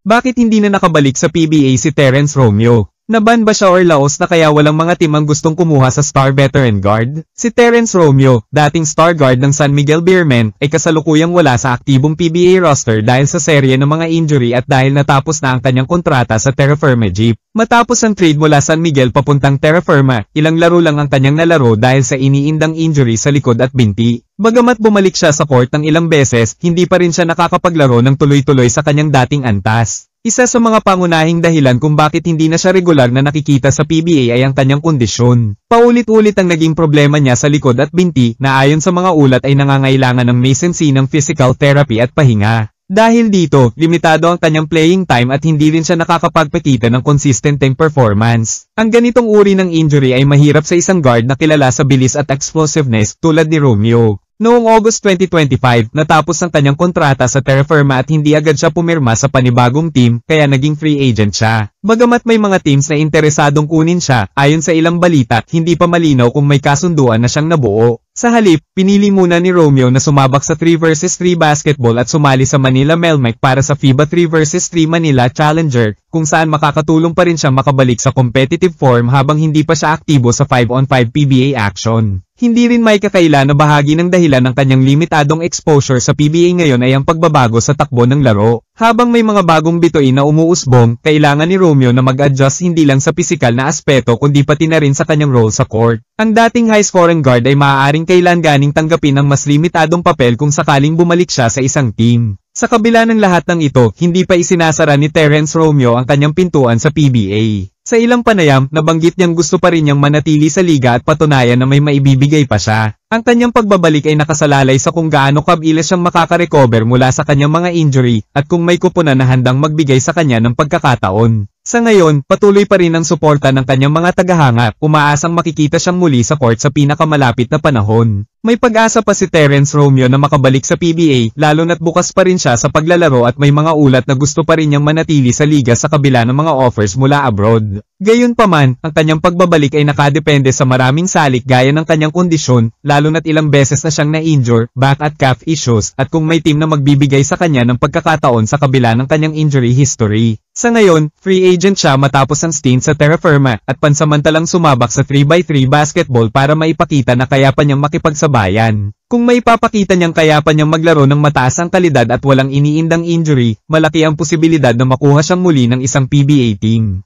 Bakit hindi na nakabalik sa PBA si Terence Romeo? Naban ba siya or laos na kaya walang mga team ang gustong kumuha sa star veteran guard? Si Terence Romeo, dating star guard ng San Miguel Beermen, ay kasalukuyang wala sa aktibong PBA roster dahil sa serye ng mga injury at dahil natapos na ang kanyang kontrata sa Terra Firma Jeep. Matapos ang trade mula San Miguel papuntang Terra Firma, ilang laro lang ang kanyang nalaro dahil sa iniindang injury sa likod at binti. Bagamat bumalik siya sa court ng ilang beses, hindi pa rin siya nakakapaglaro ng tuloy-tuloy sa kanyang dating antas. Isa sa mga pangunahing dahilan kung bakit hindi na siya regular na nakikita sa PBA ay ang kanyang kondisyon. Paulit-ulit ang naging problema niya sa likod at binti na ayon sa mga ulat ay nangangailangan ng maintenance ng physical therapy at pahinga. Dahil dito, limitado ang kanyang playing time at hindi rin siya nakakapagpakita ng consistenteng performance. Ang ganitong uri ng injury ay mahirap sa isang guard na kilala sa bilis at explosiveness tulad ni Romeo. Noong August 2025, natapos ang kanyang kontrata sa Terra Firma at hindi agad siya pumirma sa panibagong team, kaya naging free agent siya. Bagamat may mga teams na interesadong kunin siya, ayon sa ilang balita, hindi pa malinaw kung may kasunduan na siyang nabuo. Sa halip, pinili muna ni Romeo na sumabak sa 3 vs 3 basketball at sumali sa Manila Melmec para sa FIBA 3 vs 3 Manila Challenger, kung saan makakatulong pa rin siya makabalik sa competitive form habang hindi pa siya aktibo sa 5-on-5 PBA action. Hindi rin may kakaila na bahagi ng dahilan ng kanyang limitadong exposure sa PBA ngayon ay ang pagbabago sa takbo ng laro. Habang may mga bagong bituin na umuusbong, kailangan ni Romeo na mag-adjust hindi lang sa pisikal na aspeto kundi pati na rin sa kanyang role sa court. Ang dating high-scoring guard ay maaaring kailanganing tanggapin ang mas limitadong papel kung sakaling bumalik siya sa isang team. Sa kabila ng lahat ng ito, hindi pa isinasara ni Terence Romeo ang kanyang pintuan sa PBA. Sa ilang panayam, nabanggit niyang gusto pa rin niyang manatili sa liga at patunayan na may maibibigay pa siya. Ang kanyang pagbabalik ay nakasalalay sa kung gaano kabilis siyang makaka-recover mula sa kanyang mga injury at kung may kupunan na handang magbigay sa kanya ng pagkakataon. Sa ngayon, patuloy pa rin ang suporta ng kanyang mga tagahanga, umaasang makikita siyang muli sa court sa pinakamalapit na panahon. May pag-asa pa si Terence Romeo na makabalik sa PBA, lalo na't bukas pa rin siya sa paglalaro at may mga ulat na gusto pa rin niyang manatili sa liga sa kabila ng mga offers mula abroad. Gayunpaman, ang kanyang pagbabalik ay nakadepende sa maraming salik gaya ng kanyang kondisyon, lalo na't ilang beses na siyang na-injure, back at calf issues, at kung may team na magbibigay sa kanya ng pagkakataon sa kabila ng kanyang injury history. Sa ngayon, free agent siya matapos ang stint sa Terra Firma at pansamantalang sumabak sa 3x3 basketball para maipakita na kaya pa niyang makipagsabayan. Kung may papakita niyang kaya pa niyang maglaro ng mataas ang kalidad at walang iniindang injury, malaki ang posibilidad na makuha siyang muli ng isang PBA team.